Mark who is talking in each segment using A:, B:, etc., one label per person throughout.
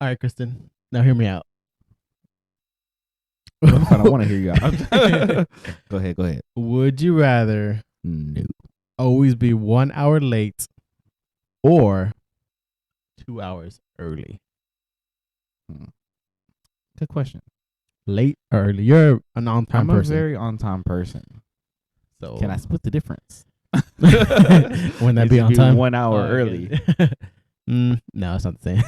A: All right, Kristen. Now hear me out.
B: I don't want to hear you out. Go ahead.
A: Would you rather
B: No.
A: always be 1 hour late or 2 hours early?
B: Good question.
A: Late or early? You're an on-time
B: I'm
A: person.
B: a very on-time person.
A: So
B: Can I split the difference?
A: Wouldn't that be on time?
B: 1 hour early.
A: No, it's not the same.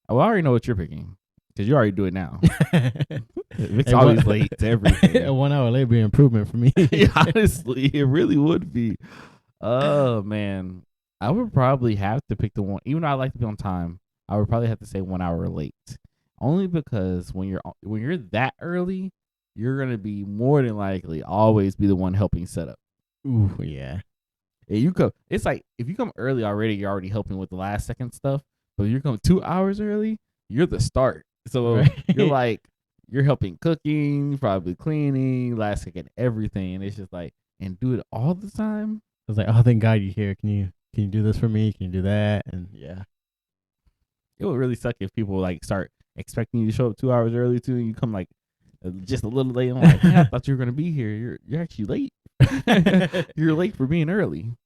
B: Well, I already know what you're picking because you already do it now. It's
A: Hey,
B: always
A: what-
B: late to everything.
A: 1 hour late would be an improvement for me.
B: Yeah, honestly, it really would be. Oh man, I would probably have to pick the one. Even though I like to be on time, I would probably have to say 1 hour late. Only because when you're that early, you're gonna be more than likely always be the one helping set up.
A: Ooh, yeah.
B: And you come. It's like if you come early already, you're already helping with the last second stuff. But if you come 2 hours early, you're the start. So
A: Right.
B: you're helping cooking, probably cleaning, last second everything. And it's just like, and do it all the time.
A: I was like, oh, thank God you're here. Can you do this for me? Can you do that? And yeah.
B: It would really suck if people like start expecting you to show up 2 hours early too, and you come like just a little late. I'm like, man, I thought you were gonna be here. You're actually late. You're late for being early.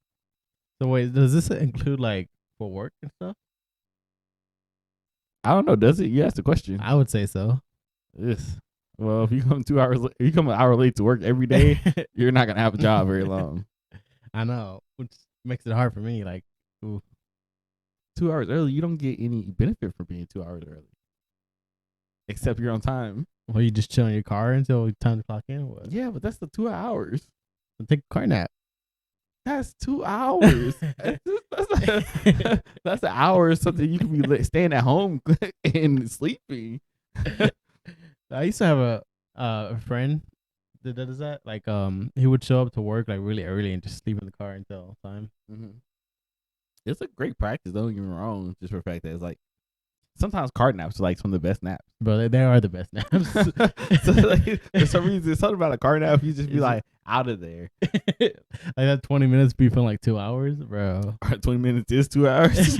A: So wait, does this include like for work and stuff?
B: I don't know. Does it? You asked the question.
A: I would say so.
B: Yes. Well, if you come 2 hours, if you come an hour late to work every day, you're not gonna have a job very long.
A: I know, which makes it hard for me. Like, ooh.
B: 2 hours early, you don't get any benefit for being 2 hours early, except you're on time.
A: Well, you just chill in your car until time to clock in. Or what?
B: Yeah, but that's the 2 hours.
A: Take a car nap.
B: That's 2 hours. That's an hour or something you can be staying at home and sleeping.
A: I used to have a friend that does that. Like, he would show up to work like really early and just sleep in the car until time.
B: Mm-hmm. It's a great practice. Don't get me wrong. Just for the fact that it's like sometimes car naps are like some of the best naps.
A: Bro, they are the best naps.
B: So like, for some reason, something about a car nap, you just be like out of there.
A: Like that 20 minutes be feeling like 2 hours, bro.
B: 20 minutes is 2 hours.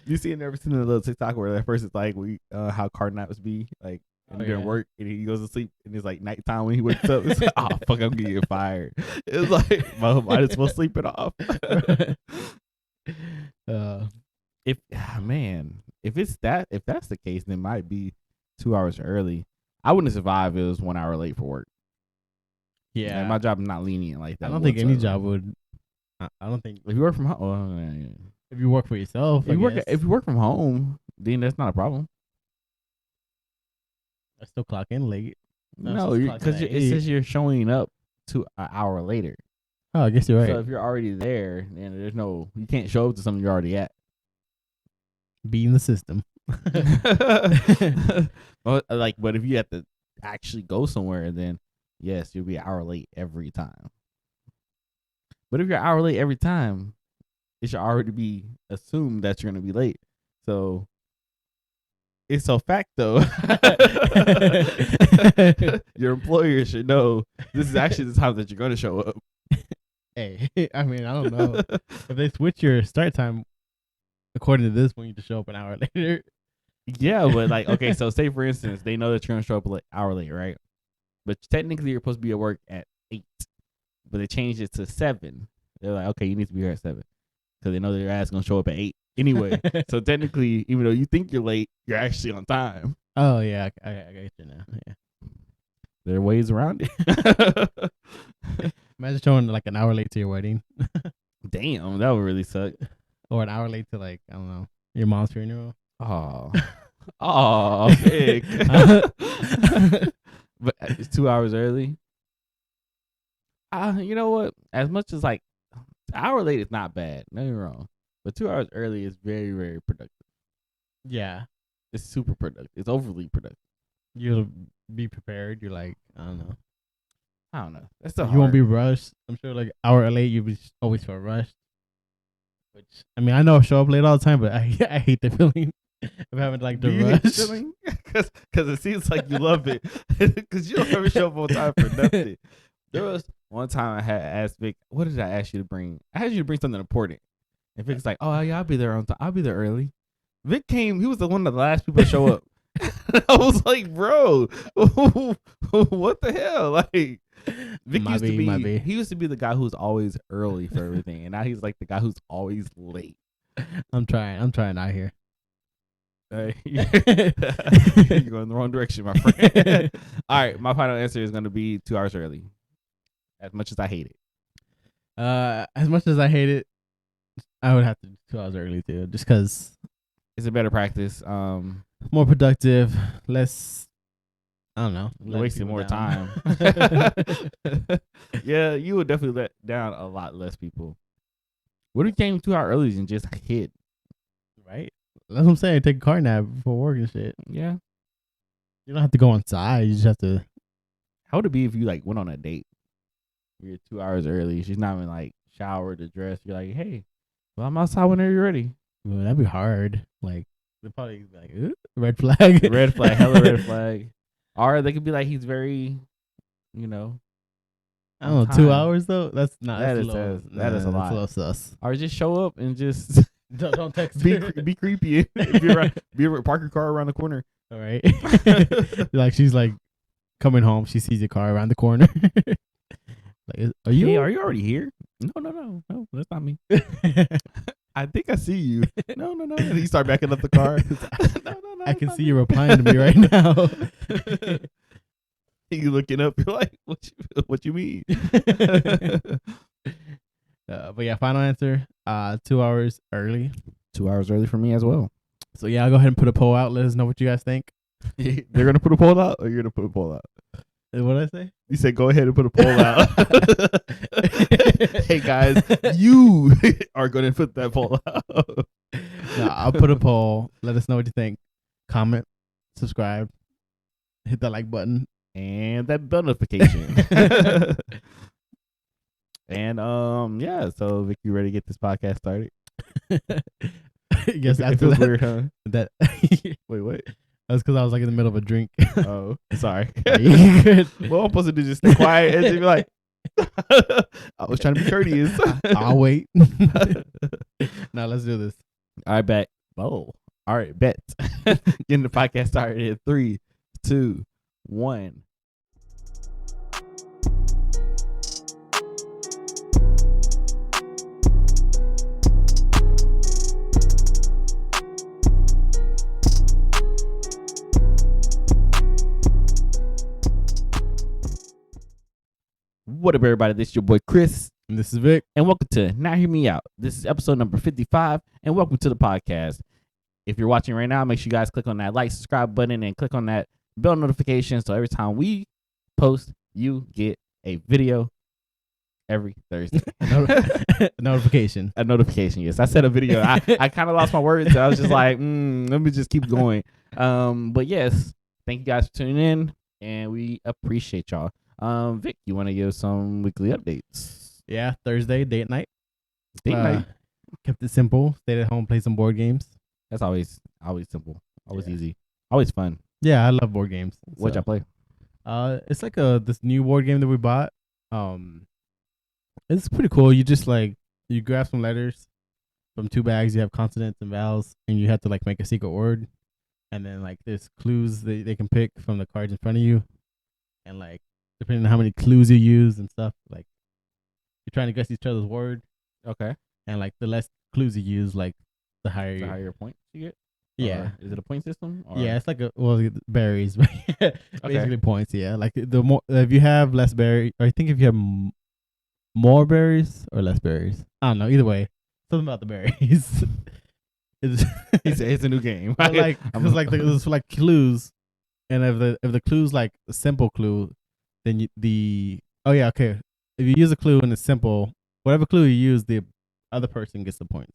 B: You see, never seen a little TikTok where that person's like, how car naps be like. And during work, and he goes to sleep, and it's like nighttime when he wakes up. It's like, oh fuck, I'm getting fired. It's like, might as well sleep it off. If that's the case, then it might be 2 hours early. I wouldn't survive if it was 1 hour late for work.
A: Yeah,
B: like, my job is not lenient like that.
A: I don't think any job would. I don't think
B: if you work from home.
A: If you work for yourself,
B: if you work from home, then that's not a problem.
A: I still clock in late.
B: No, because it says you're showing up to an hour later.
A: Oh, I guess you're right.
B: So if you're already there, then you can't show up to something you're already at.
A: Beating the system.
B: But if you have to actually go somewhere, then yes, you'll be an hour late every time. But if you're an hour late every time, it should already be assumed that you're going to be late. So it's a fact, though. Your employer should know this is actually the time that you're going to show up.
A: Hey, I mean, I don't know. If they switch your start time according to this, when you just show up an hour later.
B: Yeah, but like, okay, so say for instance, they know that you're going to show up an hour late, right? But technically you're supposed to be at work at 8, but they changed it to 7. They're like, okay, you need to be here at 7 because they know that your ass is going to show up at 8 anyway. So technically, even though you think you're late, you're actually on time.
A: Oh, yeah, I get you now. Yeah.
B: There are ways around it.
A: Imagine showing like an hour late to your wedding.
B: Damn, that would really suck.
A: Or an hour late to like, I don't know, your mom's funeral.
B: Oh, big. But it's 2 hours early. You know what? As much as like an hour late is not bad. Don't get me wrong. But 2 hours early is very, very productive.
A: Yeah.
B: It's super productive. It's overly productive.
A: You'll be prepared. You're like, I don't know.
B: That's so hard.
A: You won't be rushed. I'm sure like hour late, you'll be always feel rushed. Which, I mean, I know I show up late all the time, but I hate the feeling of having like the rush.
B: Because it seems like you love it. Because you don't ever show up on time for nothing. One time I had asked Vic, what did I ask you to bring? I asked you to bring something important. And Vic's like, oh yeah, I'll be there on time. I'll be there early. Vic came. He was the one of the last people to show up. I was like, bro, what the hell? Like, Vic
A: Might be.
B: He used to be the guy who's always early for everything, and now he's like the guy who's always late.
A: I'm trying out here.
B: You're going in the wrong direction, my friend. All right, my final answer is going to be 2 hours early. As much as I hate it.
A: As much as I hate it, I would have to do 2 hours early too, just because
B: it's a better practice.
A: More productive, less. I don't know.
B: Wasting more time. Yeah, you would definitely let down a lot less people. What if you came 2 hours early and just hid?
A: Right? That's what I'm saying. Take a car nap before work and shit.
B: Yeah.
A: You don't have to go inside. You just have to.
B: How would it be if you like went on a date? You're 2 hours early. She's not even like showered or dressed. You're like, hey, well, I'm outside whenever you're ready.
A: Well, that'd be hard. Like, they'd probably be like, red flag.
B: Red flag, hella red flag. Or they could be like, he's very, you know.
A: I don't know, 2 hours though? That's not.
B: That
A: that's
B: is
A: low.
B: that is a lot.
A: That's a little sus.
B: Or just show up and just
A: don't text.
B: be creepy. Park your car around the corner.
A: All right. Like she's like coming home. She sees your car around the corner. Like, are you?
B: Hey, are you already here? No, that's not me. I think I see you. No. And you start backing up the car. No.
A: I can see you replying to me right now.
B: You looking up? You're like, what you mean?
A: But yeah, final answer. 2 hours early.
B: 2 hours early for me as well.
A: So yeah, I'll go ahead and put a poll out. Let us know what you guys think.
B: They're gonna put a poll out, or you're gonna put a poll out?
A: What did I say?
B: You said go ahead and put a poll out. Hey guys, you are gonna put that poll out.
A: No, I'll put a poll. Let us know what you think. Comment, subscribe, hit that like button,
B: and that bell notification. And yeah. So Vic, you ready to get this podcast started?
A: Yes, after that.
B: Weird, huh?
A: That
B: Wait, what?
A: That's because I was like in the middle of a drink.
B: Oh, sorry.
A: You good?
B: What I'm supposed to do? Just stay quiet and just be like, I was trying to be courteous.
A: I'll wait. Now let's do this.
B: All right, bet. Oh, all right, bet. Getting the podcast started in 3, 2, 1. What up, everybody? This is your boy Chris.
A: And this is Vic.
B: And welcome to Now Hear Me Out. This is episode number 55, and welcome to the podcast. If you're watching right now, make sure you guys click on that like, subscribe button, and click on that bell notification so every time we post, you get a video every Thursday.
A: Notification.
B: A notification, yes. I said a video. I kind of lost my words. So I was just like, let me just keep going. But yes, thank you guys for tuning in, and we appreciate y'all. Vic, you want to give some weekly updates?
A: Yeah, Thursday, date night.
B: Date night.
A: Kept it simple. Stayed at home, played some board games.
B: That's always simple, always easy, always fun.
A: Yeah, I love board games.
B: What'd y'all play?
A: It's like this new board game that we bought. It's pretty cool. You just like you grab some letters from 2 bags. You have consonants and vowels, and you have to like make a secret word. And then like there's clues they can pick from the cards in front of you, and like depending on how many clues you use and stuff, like you're trying to guess each other's word.
B: Okay.
A: And like the less clues you use, like the higher
B: points you get.
A: Yeah.
B: Or is it a point system? Or?
A: Yeah, it's like it varies. Basically points. Yeah, like the more if you have less berry, or I think if you have more berries or less berries, I don't know. Either way, something about the berries.
B: It's a new game.
A: But like because like there's like clues, and if the clue's like a simple clue, then if you use a clue and it's simple, whatever clue you use, the other person gets the points.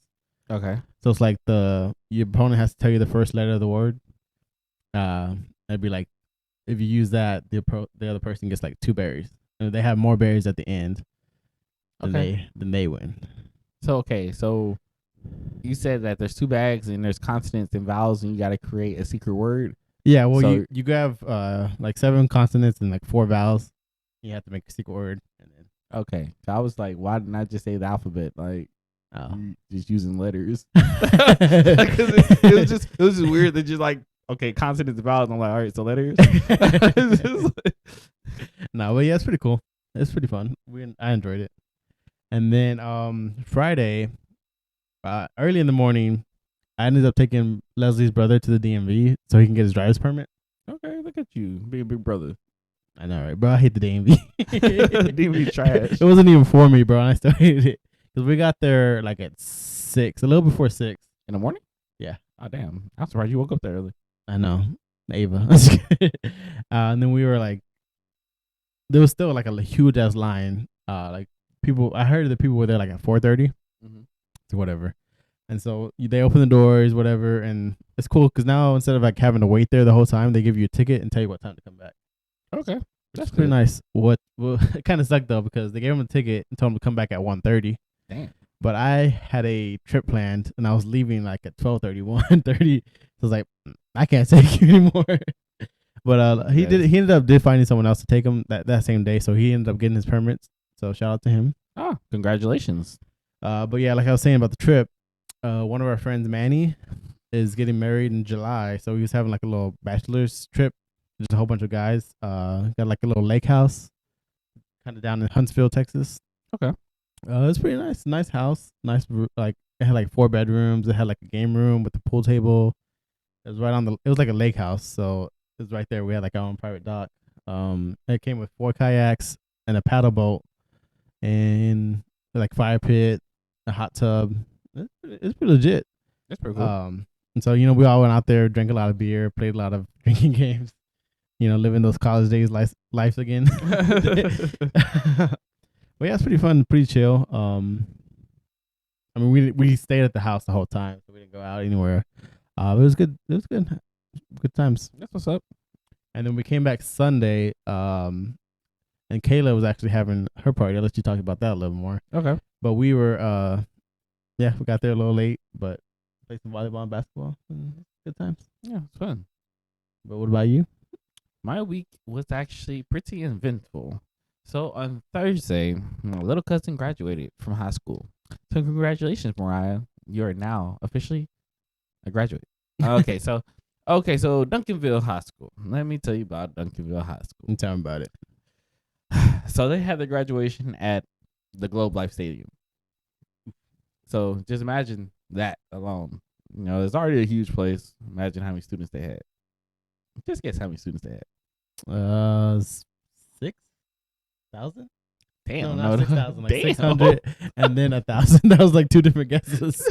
B: Okay.
A: So it's like your opponent has to tell you the first letter of the word. It'd be like if you use that, the other person gets like 2 berries, and if they have more berries at the end, then they win.
B: So so you said that there's 2 bags and there's consonants and vowels, and you got to create a secret word.
A: Yeah, well, so you grab like 7 consonants and like 4 vowels. You have to make a secret word, and then
B: Okay. So I was like, why didn't I just say the alphabet? Like,
A: Oh.
B: just using letters. Because it was just weird that just like, okay, consonants, vowels. I'm like, all right, so letters.
A: No, but yeah, it's pretty cool. It's pretty fun. I enjoyed it. And then Friday, early in the morning, I ended up taking Leslie's brother to the DMV so he can get his driver's permit.
B: Okay, look at you being big brother.
A: I know, right, bro? I hate the DMV.
B: DMV trash.
A: It wasn't even for me, bro. And I still hated it because we got there like at 6, a little before 6
B: in the morning.
A: Yeah.
B: Oh damn! I'm surprised you woke up there early.
A: I know, Ava. And then we were like, there was still like a huge ass line. Like people, I heard that people were there like at 4:30, or whatever. And so they open the doors, whatever, and it's cool because now instead of like having to wait there the whole time, they give you a ticket and tell you what time to come back.
B: Okay, that's
A: pretty
B: good.
A: nice. Well, it kind of sucked though because they gave him a ticket and told him to come back at 1:30.
B: Damn.
A: But I had a trip planned and I was leaving like at 12:30, 1:30. So I was like, I can't take you anymore. But he ended up finding someone else to take him that same day. So he ended up getting his permits. So shout out to him.
B: Oh, congratulations.
A: But yeah, like I was saying about the trip, one of our friends, Manny, is getting married in July. So he was having like a little bachelor's trip, just a whole bunch of guys. Got like a little lake house, kind of down in Huntsville, Texas.
B: Okay.
A: It's pretty nice. Nice house. Nice, like it had like 4 bedrooms. It had like a game room with a pool table. It was right on the. It was like a lake house, so it was right there. We had like our own private dock. It came with 4 kayaks and a paddle boat, and like fire pit, a hot tub. It's pretty legit.
B: That's pretty cool.
A: And so we all went out there, drank a lot of beer, played a lot of drinking games. Living those college days life again. But yeah, it's pretty fun, pretty chill. I mean, we stayed at the house the whole time, so we didn't go out anywhere. It was good. It was good. Good times.
B: That's what's up.
A: And then we came back Sunday. And Kayla was actually having her party. I'll let you talk about that a little more.
B: Okay.
A: But we were, we got there a little late, but played some volleyball and basketball. Good times.
B: Yeah, it's fun.
A: But what about you?
B: My week was actually pretty eventful. So on Thursday, my little cousin graduated from high school. So congratulations, Mariah. You are now officially a graduate. Okay, so Duncanville High School. Let me tell you about Duncanville High School.
A: Tell me about it.
B: So they had the graduation at the Globe Life Stadium. So just imagine that alone. It's already a huge place. Imagine how many students they had. Just guess how many students they had.
A: 6,000?
B: Damn,
A: no, not 6,000. Like
B: damn.
A: 600 and then 1,000. That was like 2 different guesses.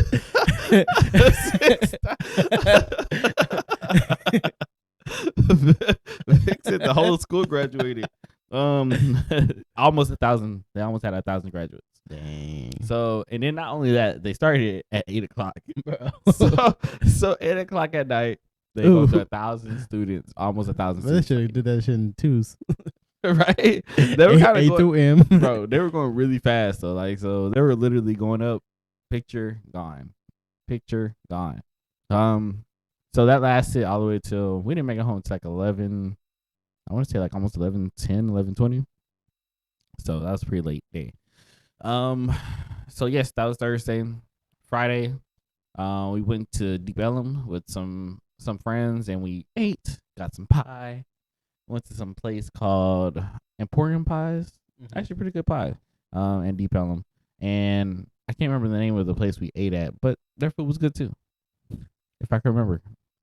B: Vic said the whole school graduated. Almost 1,000. They almost had 1,000 graduates.
A: Dang.
B: So, and then not only that, they started at 8:00. So 8:00 at night, they go to 1,000 students, almost 1,000.
A: They should have did that shit in twos,
B: right? They were kind of
A: A through M,
B: bro. They were going really fast, so they were literally going up, picture gone, picture gone. So that lasted all the way till we didn't make it home until like 11. I want to say like almost 11:10, 11:20. So that was a pretty late day. So yes, that was Thursday. Friday, we went to Deep Ellum with some friends and we ate, got some pie. Went to some place called Emporium Pies. Actually, pretty good pie. In Deep Ellum, and I can't remember the name of the place we ate at, but their food was good too, if I can remember,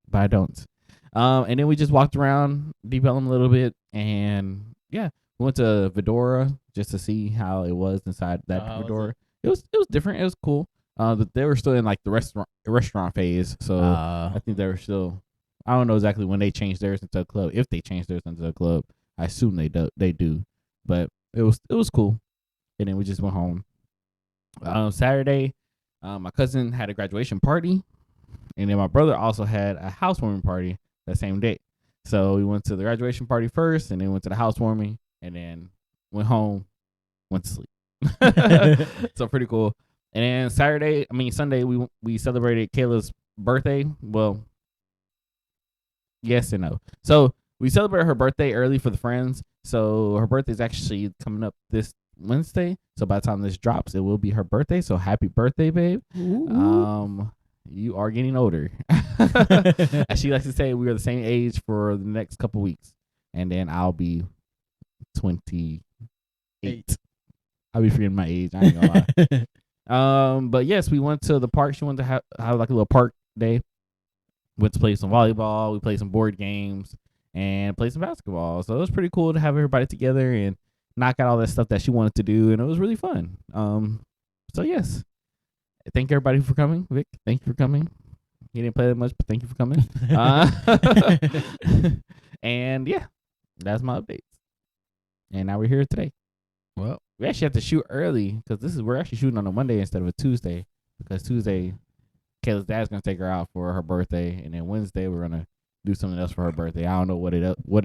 B: but I don't. And then we just walked around Deep Ellum a little bit, and yeah, we went to Vidora just to see how it was inside that Vidora. It was different. It was cool. But they were still in like the restaurant phase, so I think they were still. I don't know exactly when they changed theirs into a club. If they changed theirs into a club, I assume they do. But it was cool. And then we just went home. Saturday, my cousin had a graduation party, and then my brother also had a housewarming party that same day. So we went to the graduation party first, and then went to the housewarming, and then went home, went to sleep. So pretty cool. And then Sunday, we celebrated Kayla's birthday. Well, yes and no. So we celebrated her birthday early for the friends. So her birthday is actually coming up this Wednesday. So by the time this drops, it will be her birthday. So happy birthday, babe. You are getting older. As she likes to say, we are the same age for the next couple weeks, and then I'll be 28. I'll be forgetting my age. I ain't gonna lie. But yes, we went to the park. She wanted to have like a little park day. Went to play some volleyball. We played some board games and played some basketball. So it was pretty cool to have everybody together and knock out all that stuff that she wanted to do, and it was really fun. So yes, thank everybody for coming. Vic, thank you for coming. He didn't play that much, but thank you for coming. And yeah, that's my updates. And now we're here today.
A: Well,
B: we actually have to shoot early because we're actually shooting on a Monday instead of a Tuesday, because Tuesday Kayla's dad's gonna take her out for her birthday, and then Wednesday we're gonna do something else for her birthday. I don't know what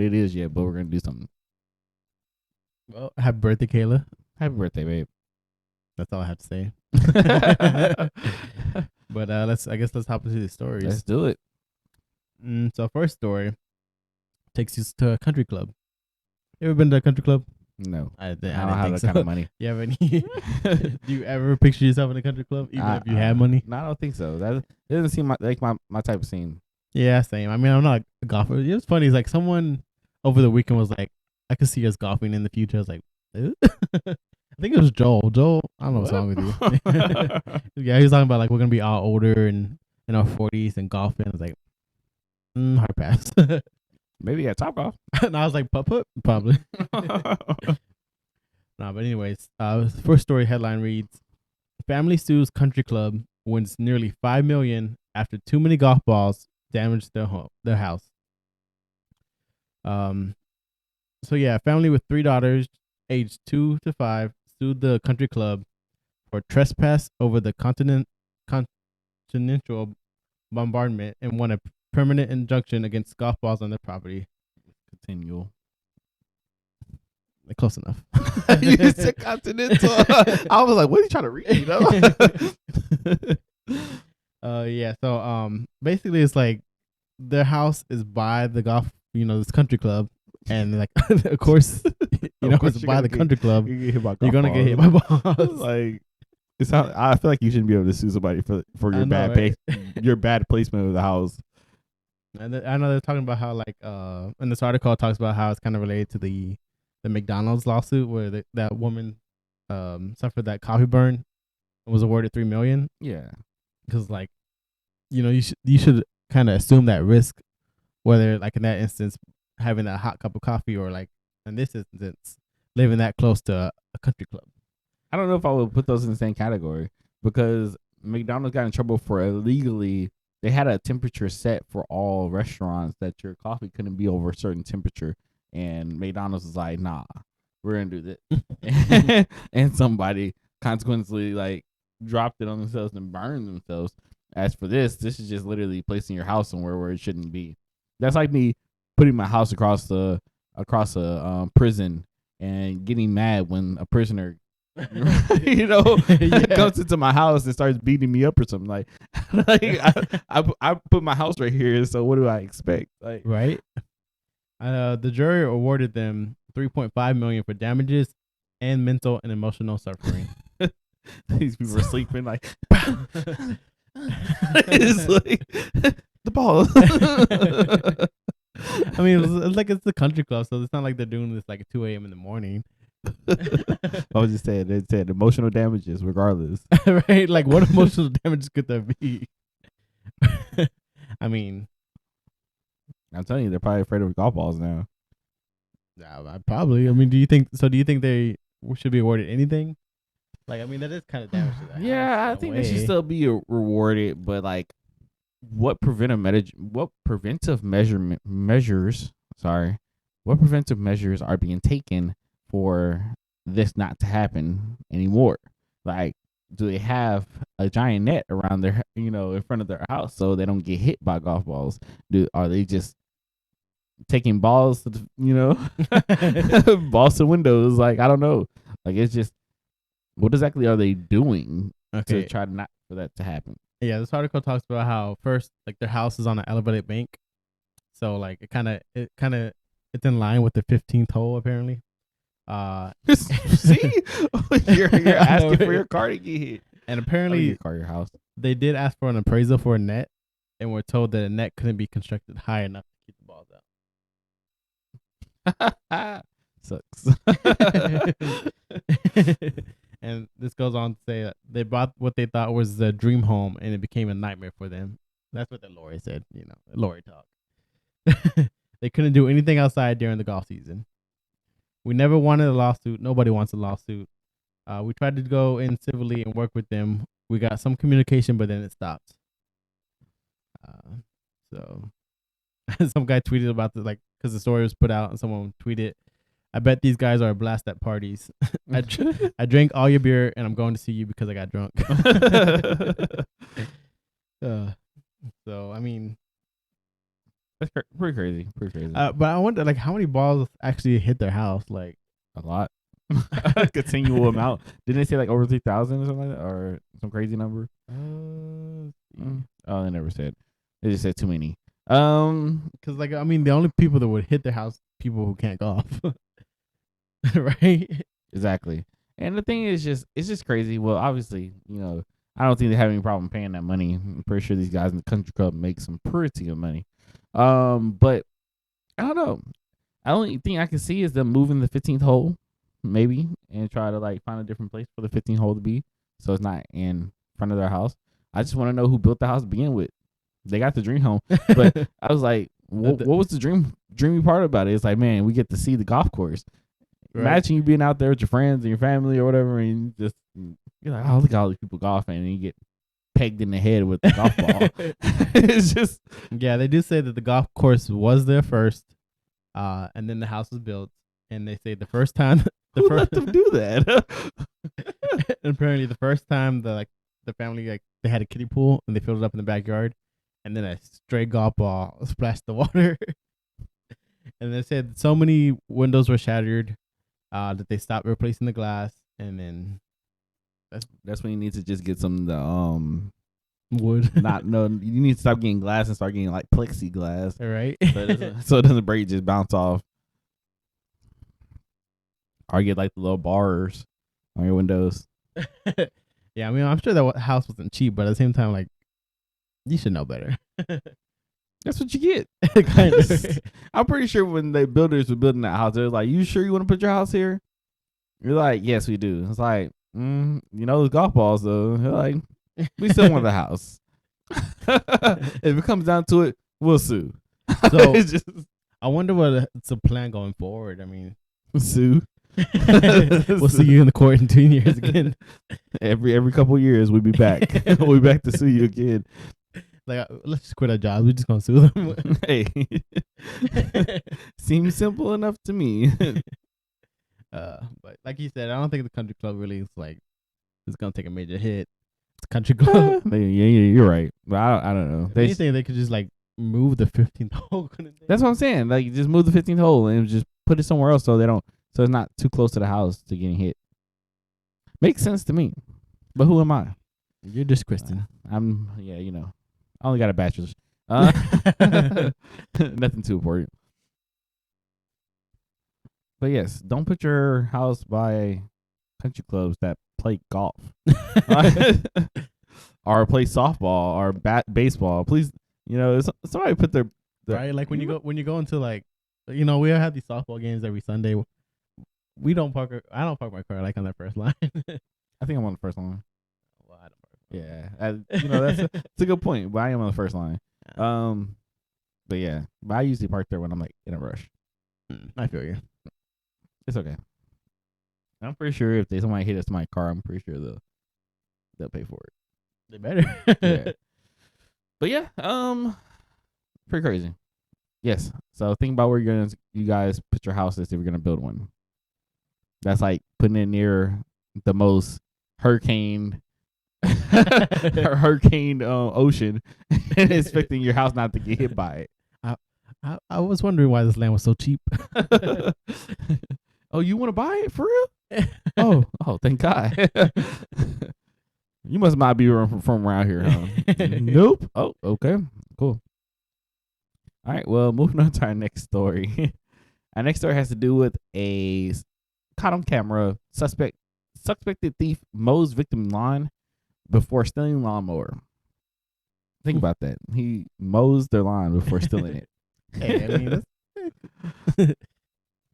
B: it is yet, but we're gonna do something.
A: Well, happy birthday, Kayla.
B: Happy birthday, babe.
A: That's all I have to say. But let's hop into the stories.
B: Let's do it.
A: So first story takes us to a country club. You ever been to a country club?
B: No,
A: I
B: don't have that kind of money.
A: You have any? Do you ever picture yourself in a country club, even if you had money?
B: No, I don't think so. That it doesn't seem like my type of scene.
A: Yeah, same. I mean, I'm not a golfer. It was funny. It's like someone over the weekend was like, "I could see us golfing in the future." I was like, I think it was Joel. Joel, I don't know what's wrong with you. Yeah, he was talking about like we're gonna be all older and in our 40s and golfing. I was like, hard pass.
B: Maybe at Topgolf.
A: And I was like, putt, probably. Nah, but anyways, first story headline reads: Family sues country club, wins nearly $5 million after too many golf balls damaged their house. So yeah, a family with 3 daughters, aged 2 to 5, sued the country club for trespass over the continental bombardment and won a permanent injunction against golf balls on their property.
B: Continual.
A: Close enough.
B: You said continental. I was like, what are you trying to read?
A: Yeah. So basically, it's like their house is by the golf, this country club, and like, of course, it's by the country club. You're gonna get hit by balls.
B: Like, I feel like you shouldn't be able to sue somebody for your your bad placement of the house.
A: And I know they're talking about how like in this article it talks about how it's kind of related to the McDonald's lawsuit where that woman suffered that coffee burn and was awarded $3 million.
B: Yeah,
A: because like you should kind of assume that risk, whether like in that instance having a hot cup of coffee or like in this instance living that close to a country club.
B: I don't know if I would put those in the same category because McDonald's got in trouble for illegally. They had a temperature set for all restaurants that your coffee couldn't be over a certain temperature. And McDonald's was like, nah, we're going to do this. And somebody consequently like dropped it on themselves and burned themselves. As for this is just literally placing your house somewhere where it shouldn't be. That's like me putting my house across a prison and getting mad when a prisoner comes into my house and starts beating me up or something. Like I put my house right here, so what do I expect? Like,
A: right? The jury awarded them $3.5 million for damages and mental and emotional suffering.
B: These people are sleeping like it's like the ball.
A: I mean, it's like it's the country club, so it's not like they're doing this like at 2 a.m. in the morning.
B: I was just saying, they said emotional damages regardless.
A: Right? Like, what emotional damages could there be? I mean,
B: I'm telling you, they're probably afraid of golf balls now.
A: Yeah, probably. I mean, do you think they should be awarded anything? Like, I mean, that is kind of damage to that.
B: Yeah, I think they should still be rewarded, but like, what preventive measures are being taken for this not to happen anymore? Like, do they have a giant net around their, in front of their house so they don't get hit by golf balls? Are they just taking balls to balls to windows? Like, I don't know. Like, it's just, what exactly are they doing to try not for that to happen?
A: Yeah, this article talks about how first, like, their house is on an elevated bank, so like it's in line with the 15th hole apparently.
B: See, you're
A: I know,
B: asking for
A: right?
B: your car to get hit.
A: And
B: I mean,
A: apparently
B: your car, your house.
A: they did ask for an appraisal for a net, and were told that a net couldn't be constructed high enough to keep the balls
B: Sucks.
A: out. And this goes on to say that they bought what they thought was a dream home, and it became a nightmare for them. That's what the lawyer said. Lawyer talk. They couldn't do anything outside during the golf season. We never wanted a lawsuit. Nobody wants a lawsuit. We tried to go in civilly and work with them. We got some communication, but then it stopped. So some guy tweeted about the because the story was put out, and someone tweeted, "I bet these guys are a blast at parties. I drank all your beer, and I'm going to see you because I got drunk." So I mean,
B: That's pretty crazy. Pretty crazy.
A: but I wonder how many balls actually hit their house. Like
B: a lot. Continual amount. Didn't they say over 3,000 or something like that, or some crazy number? Oh, they never said. They just said too many.
A: Because I mean, the only people that would hit their house, people who can't golf, right?
B: Exactly. And the thing is it's just crazy. Well, obviously, I don't think they have any problem paying that money. I'm pretty sure these guys in the country club make some pretty good money. But I don't know. The only thing I can see is them moving the 15th hole, maybe, and try to find a different place for the 15th hole to be, so it's not in front of their house. I just want to know who built the house to begin with. They got the dream home, but I was like, what was the dreamy part about it? It's like, man, we get to see the golf course. Right. Imagine you being out there with your friends and your family or whatever, and you're like, oh, look at all these people golfing, and you get pegged in the head with the golf ball. It's just,
A: yeah, they do say that the golf course was there first, and then the house was built, and they say the first time
B: who let them do that?
A: And apparently the first time the family they had a kiddie pool and they filled it up in the backyard, and then a stray golf ball splashed the water. And they said so many windows were shattered that they stopped replacing the glass, and then
B: that's when you need to just get some of the
A: wood.
B: You need to stop getting glass and start getting plexiglass.
A: All right.
B: So it doesn't break, just bounce off. Or get the little bars on your windows.
A: Yeah, I mean, I'm sure that house wasn't cheap, but at the same time, you should know better.
B: That's what you get.
A: Kind of.
B: I'm pretty sure when the builders were building that house, they're like, "You sure you want to put your house here?" You're like, "Yes, we do." It's like, those golf balls though. They're like, we still want the house. If it comes down to it, we'll sue.
A: So I wonder what's the plan going forward. I mean,
B: sue.
A: We'll see you in the court in 2 years again.
B: Every couple of years we'll be back. We'll be back to sue you again.
A: Let's just quit our jobs. We're just gonna sue them.
B: Hey, seems simple enough to me.
A: But like you said, I don't think the country club really is gonna take a major hit. It's country club.
B: Yeah, you're right. But I don't know.
A: They could just move the 15th hole.
B: That's what I'm saying. Just move the 15th hole and just put it somewhere else so it's not too close to the house to getting hit. Makes sense to me. But who am I?
A: You're just Kristen.
B: I only got a bachelor's. Nothing too important. But yes, don't put your house by country clubs that play golf or play softball or baseball. Please, somebody put their
A: right. When you go into we have these softball games every Sunday. I don't park my car on that first line.
B: I think I'm on the first line.
A: Well, I don't park.
B: Yeah, that's a good point. But I am on the first line. But yeah, I usually park there when I'm in a rush.
A: I feel you.
B: It's okay. I'm pretty sure if somebody hit us my car, I'm pretty sure they'll pay for it.
A: They better.
B: Yeah. But yeah, pretty crazy. Yes. So think about where you guys put your houses if you're gonna build one. That's like putting it near the most hurricane ocean and expecting your house not to get hit by it.
A: I was wondering why this land was so cheap.
B: Oh, you want to buy it for real? oh, thank God. You must not be from around here, huh? Nope. Oh, okay, cool. All right, well, moving on to our next story. Our next story has to do with a caught on camera. Suspected thief mows victim lawn before stealing lawnmower. Think about that. He mows their lawn before stealing it.
A: Hey, I mean,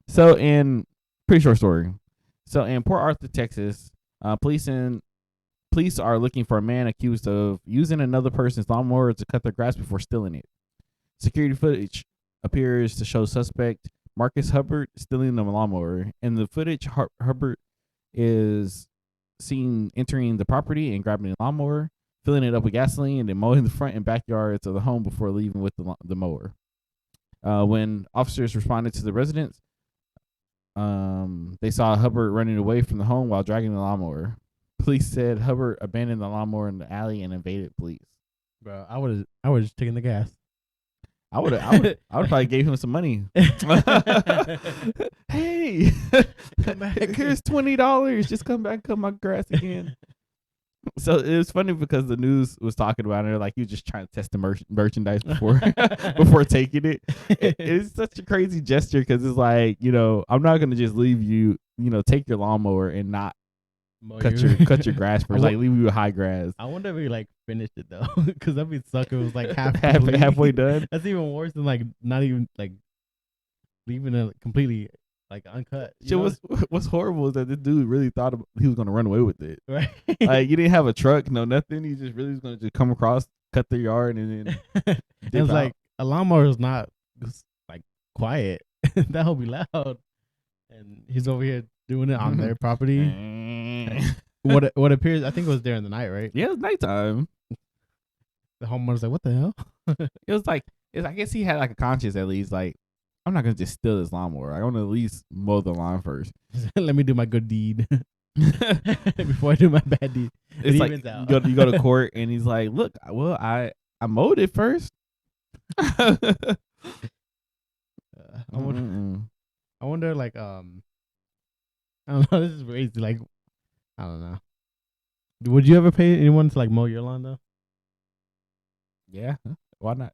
B: So, in pretty short story. So, in Port Arthur, Texas, police are looking for a man accused of using another person's lawnmower to cut their grass before stealing it. Security footage appears to show suspect Marcus Hubbard stealing the lawnmower. In the footage, Hubbard is seen entering the property and grabbing the lawnmower, filling it up with gasoline, and then mowing the front and backyards of the home before leaving with the mower. When officers responded to the residence, they saw Hubbard running away from the home while dragging the lawnmower. Police said Hubbard abandoned the lawnmower in the alley and evaded police.
A: bro, I would just taken the gas.
B: I would probably gave him some money. Hey,
A: Come back.
B: here's $20. Just come back, cut my grass again. So it was funny because the news was talking about it, like you just trying to test the merchandise before before taking it. It's such a crazy gesture because it's like, I'm not gonna just leave you, take your lawnmower and not cut your grass first, like leave you with high grass.
A: I wonder if we like finished it though, because that'd be suck. It was like
B: halfway done.
A: That's even worse than like not even like leaving it completely like uncut.
B: What's horrible is that this dude really thought he was gonna run away with it.
A: Right?
B: Like you didn't have a truck, no nothing. He just really was gonna just come across, cut the yard, and then
A: It's like a lawnmower is not like quiet. That'll be loud, and he's over here doing it on their property. What appears, I think it was during the night, right?
B: Yeah, it was nighttime.
A: The homeowner's like, "What the hell?"
B: It was like, I guess he had like a conscience at least. Like, I'm not gonna just steal this lawnmower. I want to at least mow the lawn first.
A: Let me do my good deed before I do my bad deed.
B: It's like you go to court and he's like, "Look, well, I mowed it first."
A: I wonder, like, I don't know. This is crazy. Like, I don't know. Would you ever pay anyone to like mow your lawn though?
B: Yeah, why not?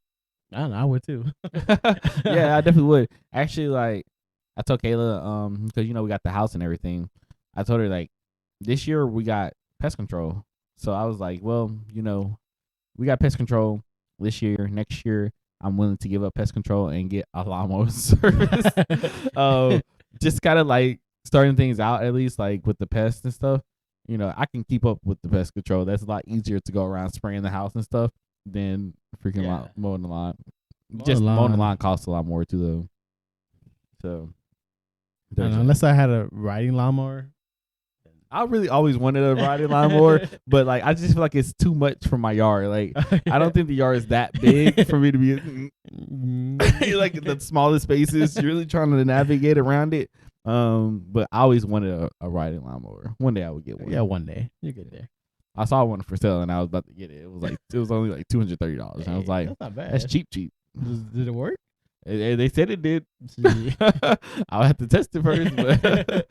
A: I don't know. I would too.
B: Yeah, I definitely would. Actually, like, I told Kayla, because we got the house and everything. I told her like, this year we got pest control. So I was like, well, we got pest control this year. Next year, I'm willing to give up pest control and get a lawnmower service. Just kind of like starting things out at least, like with the pests and stuff. I can keep up with the pest control. That's a lot easier to go around spraying the house and stuff than freaking mowing the lawn. Mowing the lawn costs a lot more too, though. So,
A: unless I had a riding lawnmower.
B: I really always wanted a riding lawnmower, but like I just feel like it's too much for my yard. Like I don't think the yard is that big for me to be like the smallest spaces. You're really trying to navigate around it. But I always wanted a riding lawnmower. One day I would get one.
A: Yeah, one day you get there.
B: I saw one for sale and I was about to get it. It was only like $230. And I was like,
A: that's not bad.
B: That's cheap.
A: Did it work?
B: They said it did. I'll have to test it first. But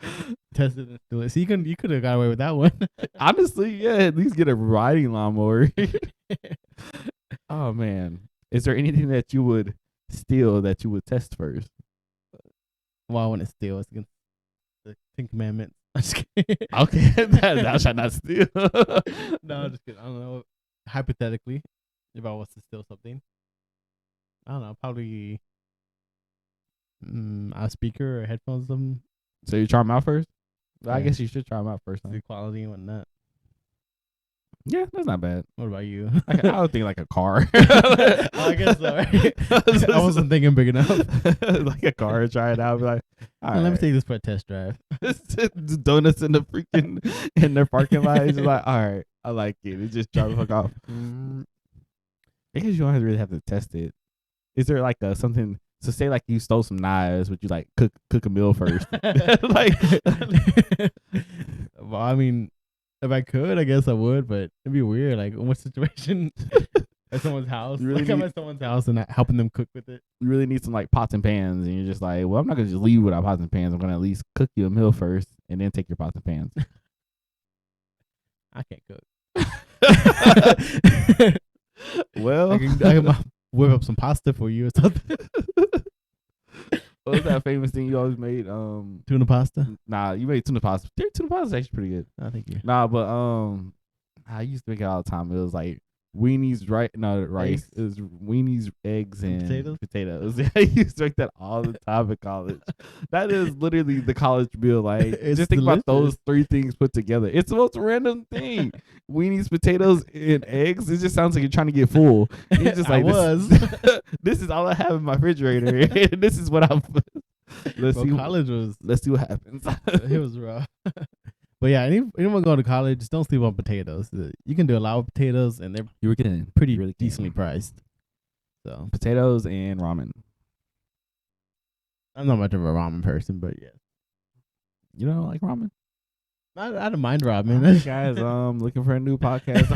A: test it and do it. So you could have got away with that one.
B: Honestly, yeah, at least get a riding lawnmower. Oh man, is there anything that you would steal that you would test first?
A: Well, I wouldn't steal. It's against the Ten Commandments. I'm just kidding.
B: Okay, thou shalt not steal.
A: No, I'm just kidding. I don't know. Hypothetically, if I was to steal something, I don't know. Probably a speaker or headphones or something.
B: So you try them out first? I
A: Yeah.
B: guess you should try them out first.
A: See quality and whatnot.
B: Yeah, that's not bad.
A: What about you?
B: I would think like a car.
A: Oh, I guess so. Right? I wasn't thinking big enough.
B: Like a car, try it out. Be like, all right.
A: Let me take this for a test drive.
B: Donuts in the freaking in their parking lot. It's just like, all right, I like it. It just drive the fuck off. I guess you don't really have to test it. Is there like something? So say like you stole some knives, would you like cook a meal first? Like,
A: well, I mean, if I could, I guess I would, but it'd be weird. Like, in what situation? At someone's house.
B: You really
A: I'm at someone's house and helping them cook with it.
B: You really need some like pots and pans, and you're just like, well, I'm not gonna just leave without pots and pans. I'm gonna at least cook you a meal first, and then take your pots and pans.
A: I can't cook.
B: Well,
A: I can whip up some pasta for you or something.
B: What was that famous thing you always made?
A: Tuna pasta.
B: Nah, you made tuna pasta. Tuna pasta is actually pretty good.
A: I think you.
B: Nah, but I used to make it all the time. It was like weenies, right? No, rice.
A: Eggs.
B: It was weenies, eggs,
A: And
B: and
A: potatoes?
B: potatoes. I used to make that all the time in college. That is literally the college meal. Like,
A: It's
B: just think about those
A: delicious.
B: 3 things put together. It's the most random thing. Weenies, potatoes, and eggs. It just sounds like you're trying to get full. You're just
A: I
B: like,
A: was.
B: this is all I have in my refrigerator. And this is what I'm. Let's
A: Well,
B: see.
A: college was
B: Let's see what happens.
A: it was rough. But yeah, anyone going to college, just don't sleep on potatoes. You can do a lot with potatoes, and they're
B: You were kidding.
A: pretty
B: You really
A: decently
B: can.
A: priced. So
B: Potatoes and ramen.
A: I'm not much of a ramen person, but yeah,
B: You don't like ramen?
A: I don't mind ramen.
B: Alright, guys, looking for a new podcast.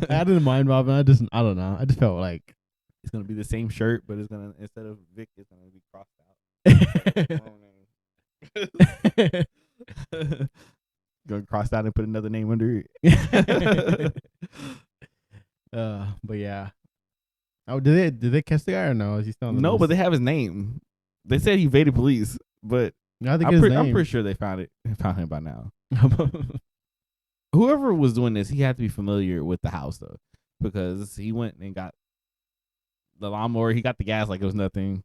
A: I didn't mind ramen. I don't know. I just felt like
B: It's gonna be the same shirt, but it's gonna, instead of Vic, it's gonna be crossed out. Gonna cross out and put another name under it.
A: but yeah. Oh, did they catch the guy or no? Is he still on the
B: No,
A: loose?
B: but they have his name. They said he evaded police, but
A: I think
B: I'm,
A: his
B: I'm
A: name.
B: pretty sure they found him by now. Whoever was doing this, he had to be familiar with the house though, because he went and got the lawnmower. He got the gas like it was nothing.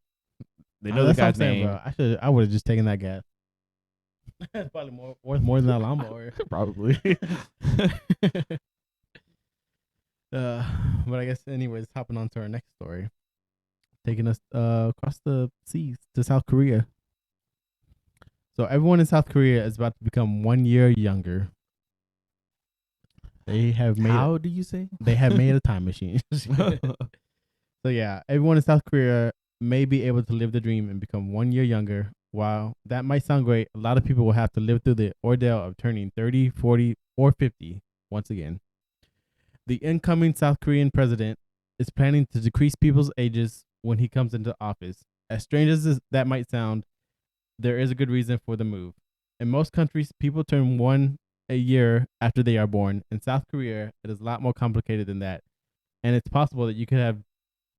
B: They know the
A: That's what I'm
B: guy's
A: saying,
B: name.
A: bro. I would have just taken that gas. It's probably worth more than that lawnmower.
B: Probably.
A: But I guess anyways, hopping on to our next story. Taking us across the seas to South Korea. So everyone in South Korea is about to become 1 year younger. They have made
B: How do you say?
A: they have made a time machine. So yeah, everyone in South Korea may be able to live the dream and become 1 year younger. While that might sound great, a lot of people will have to live through the ordeal of turning 30, 40, or 50 once again. The incoming South Korean president is planning to decrease people's ages when he comes into office. As strange as that might sound, there is a good reason for the move. In most countries, people turn one a year after they are born. In South Korea, it is a lot more complicated than that. And it's possible that you could have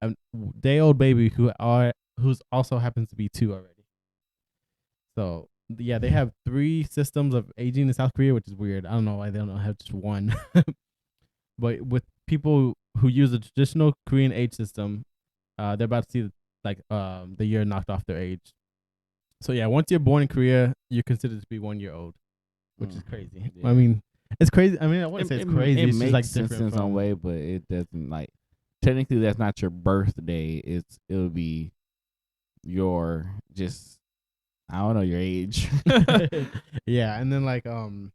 A: a day-old baby who's also happens to be 2 already. So yeah, they have 3 systems of aging in South Korea, which is weird. I don't know why they don't have just one. But with people who use the traditional Korean age system, they're about to see the year knocked off their age. So yeah, once you're born in Korea, you're considered to be 1 year old, which is crazy.
B: Yeah.
A: I mean, it's crazy. I mean, I wouldn't say it's crazy.
B: It
A: It's
B: makes
A: just like
B: sense
A: different
B: in some way, but it doesn't, like, technically that's not your birthday. It'll be your, just, I don't know, your age.
A: Yeah, and then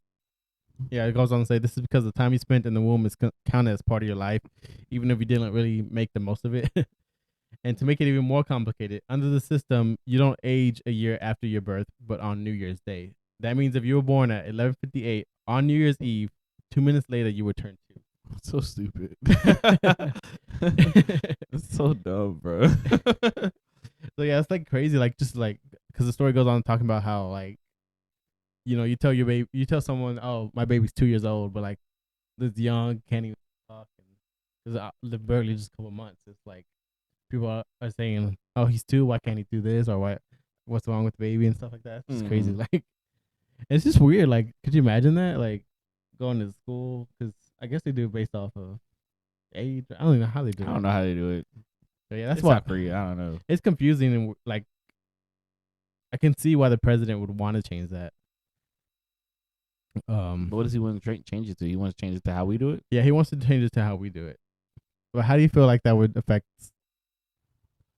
A: yeah, it goes on to say this is because the time you spent in the womb is counted as part of your life, even if you didn't really make the most of it. And to make it even more complicated, under the system, you don't age a year after your birth, but on New Year's Day. That means if you were born at 11:58 on New Year's Eve, 2 minutes later you would turn 2.
B: So stupid. It's so dumb, bro.
A: So yeah, it's like crazy, like just like because the story goes on talking about how like you tell someone, oh, my baby's 2 years old, but like this young can't even talk, because I live barely just a couple months. It's like people are saying, oh, he's 2, why can't he do this, or what's wrong with the baby and stuff like that. It's just crazy. Like it's just weird. Like, could you imagine that? Like going to school, because I guess they do it based off of age. I don't even know how they do it.
B: I don't know how they do it.
A: But yeah, that's
B: It's
A: why
B: South Korea. I don't know.
A: it's confusing, and like I can see why the president would want to change that.
B: But what does he want to change it to? He wants to change it to how we do it?
A: Yeah, he wants to change it to how we do it. But how do you feel like that would affect?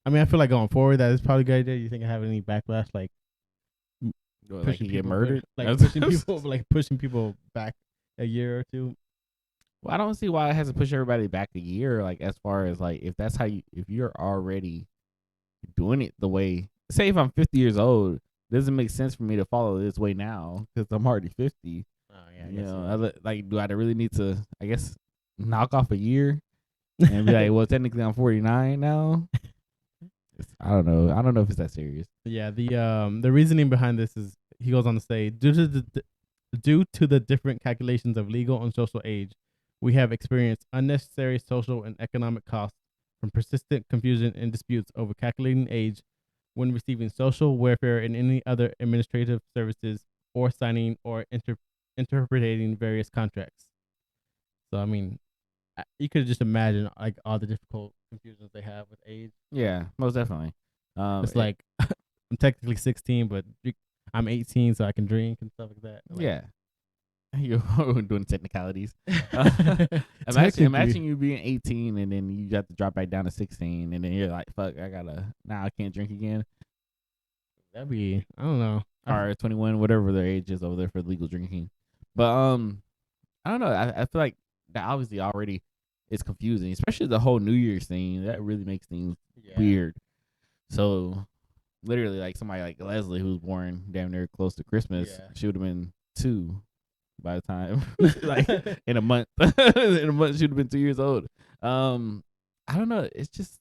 A: I mean, I feel like going forward, that is probably a good idea. You think I have any backlash, like
B: Like he get
A: people
B: murdered?
A: like pushing people back a year or 2?
B: Well, I don't see why it has to push everybody back a year. Like, as far as like, if that's how if you're already doing it the way, say if I'm 50 years old, it doesn't make sense for me to follow this way now because I'm already 50.
A: Oh yeah,
B: You know, like, do I really need to, I guess, knock off a year and be like, well, technically I'm 49 now? I don't know. I don't know if it's that serious.
A: Yeah, the reasoning behind this is, he goes on to say, due to the different calculations of legal and social age, we have experienced unnecessary social and economic costs from persistent confusion and disputes over calculating age when receiving social, welfare, and any other administrative services, or signing or interpreting various contracts. So I mean, you could just imagine like all the difficult confusions they have with age.
B: Yeah, most definitely.
A: It's like I'm technically 16, but I'm 18, so I can drink and stuff like that. Like,
B: yeah, you're doing technicalities. Imagine you being 18 and then you have to drop back down to 16, and then you're like, "Fuck, now I can't drink again."
A: that'd be, I don't know.
B: Or 21, whatever their age is over there for legal drinking. But I don't know. I feel like that obviously already is confusing, especially the whole New Year's thing. That really makes things weird. So literally, like somebody like Leslie, who was born damn near close to Christmas, she would have been 2 by the time, like in a month. In a month, she would have been 2 years old. I don't know. It's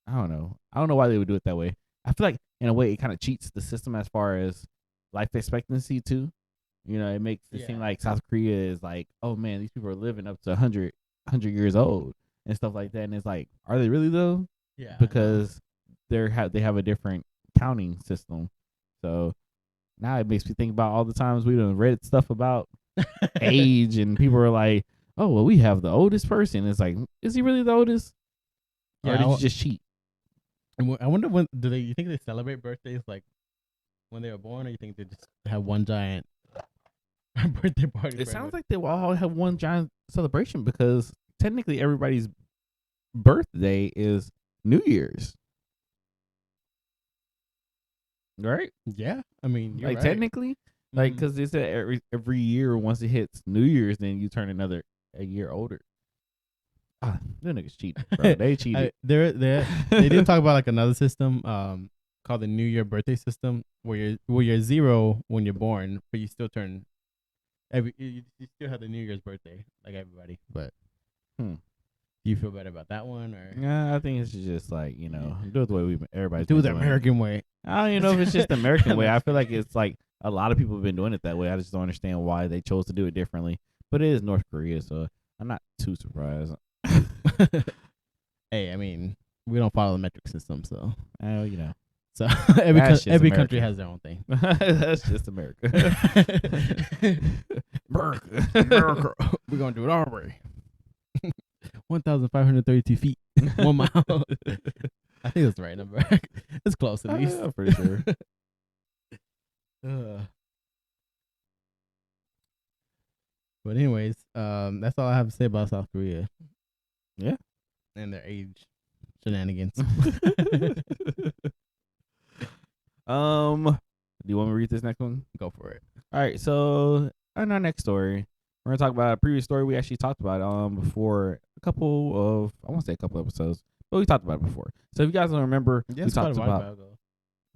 B: I don't know. I don't know why they would do it that way. I feel like in a way it kind of cheats the system as far as life expectancy too. You know, it makes it seem like South Korea is like, oh man, these people are living up to 100 years old and stuff like that. And it's like, are they really though?
A: Yeah.
B: Because they have a different counting system. So now it makes me think about all the times we done read stuff about age, and people are like, oh well, we have the oldest person. It's like, is he really the oldest? Or did you just cheat?
A: I wonder when you think they celebrate birthdays like when they were born, or you think they just have one giant birthday party?
B: It sounds like they will all have one giant celebration because technically everybody's birthday is New Year's, right?
A: Yeah, I mean, you're
B: like
A: right.
B: Technically, like because they said every year once it hits New Year's, then you turn a year older. Ah, them niggas cheated, bro. They cheated.
A: They did talk about like another system called the New Year birthday system, where you're 0 when you're born, but you still turn you still have the New Year's birthday like everybody. But do you feel better about that one, or?
B: Yeah, I think it's just like, do it the way everybody's
A: do the American way.
B: I don't even know if it's just the American way. I feel like it's like a lot of people have been doing it that way. I just don't understand why they chose to do it differently. But it is North Korea, so I'm not too surprised.
A: Hey, I mean, we don't follow the metric system, so So every country has their own thing.
B: That's just America.
A: America. We're gonna do it our way. 1,532 feet, 1 mile. I think that's the right number. It's close at least.
B: I'm pretty sure.
A: But anyways, that's all I have to say about South Korea.
B: Yeah.
A: And their age shenanigans.
B: Do you want me to read this next one?
A: Go for it.
B: All right. So on our next story, we're gonna talk about a previous story we actually talked about before I won't say a couple episodes, but we talked about it before. So if you guys don't remember, we talked about.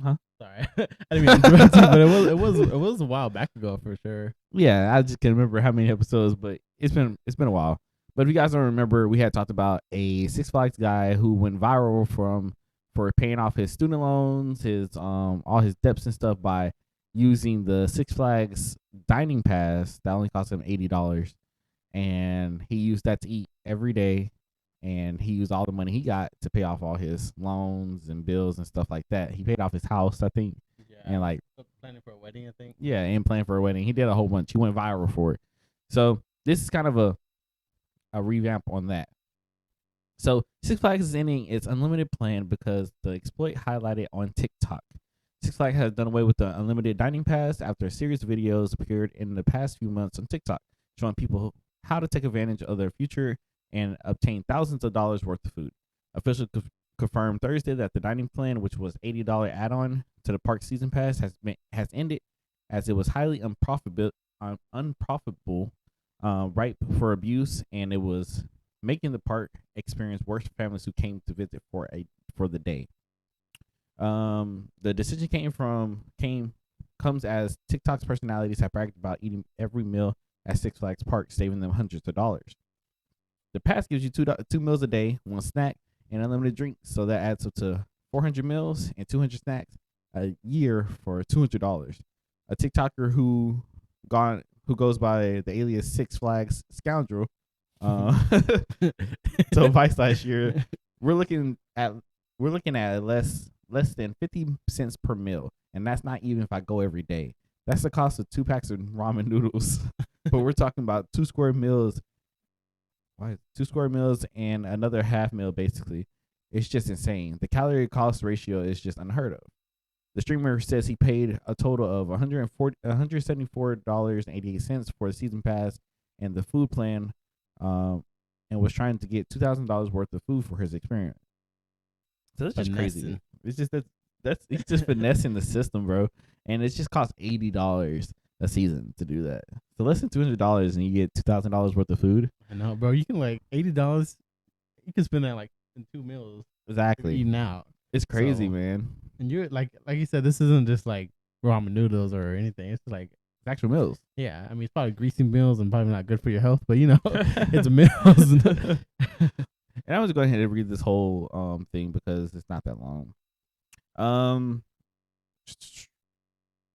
B: Huh?
A: Sorry, I didn't mean to interrupt you, but it was a while back ago for sure.
B: Yeah, I just can't remember how many episodes, but it's been a while. But if you guys don't remember, we had talked about a Six Flags guy who went viral for paying off his student loans, his all his debts and stuff by using the Six Flags dining pass that only cost him $80, and he used that to eat every day, and he used all the money he got to pay off all his loans and bills and stuff like that. He paid off his house, I think, and like
A: planning for a wedding, I think.
B: Yeah, and planning for a wedding. He did a whole bunch. He went viral for it. So this is kind of a revamp on that. So Six Flags is ending its unlimited plan because the exploit highlighted on TikTok. Six Flags has done away with the unlimited dining pass after a series of videos appeared in the past few months on TikTok, showing people how to take advantage of their future and obtain thousands of dollars worth of food. Officials confirmed Thursday that the dining plan, which was $80 add-on to the park season pass, has ended as it was highly unprofitable, ripe for abuse, and it was making the park experience worse for families who came to visit for the day. The decision comes as TikTok's personalities have bragged about eating every meal at Six Flags Park, saving them hundreds of dollars. The pass gives you two meals a day, one snack, and unlimited drinks, so that adds up to 400 meals and 200 snacks a year for $200. A TikToker who goes by the alias Six Flags Scoundrel told Vice last year, we're looking at less less than 50 cents per meal, and that's not even if I go every day. That's the cost of 2 packs of ramen noodles. But we're talking about 2 square meals. Why 2 square meals and another half meal basically. It's just insane. The calorie cost ratio is just unheard of. The streamer says he paid a total of $174.88 for the season pass and the food plan, and was trying to get $2,000 worth of food for his experience. So that's just crazy.
A: Finessing.
B: It's just that's he's just finessing the system, bro. And it just costs $80 a season to do that. So less than $200 and you get $2,000 worth of food.
A: I know, bro. You can like $80. You can spend that like in 2 meals.
B: Exactly.
A: Eating out.
B: It's crazy,
A: So-
B: man.
A: And you're like you said, this isn't just like ramen noodles or anything. It's like,
B: It's actual meals.
A: yeah, I mean, it's probably greasy meals and probably not good for your health, but you know, it's meals.
B: And I'm just going ahead and read this whole thing because it's not that long.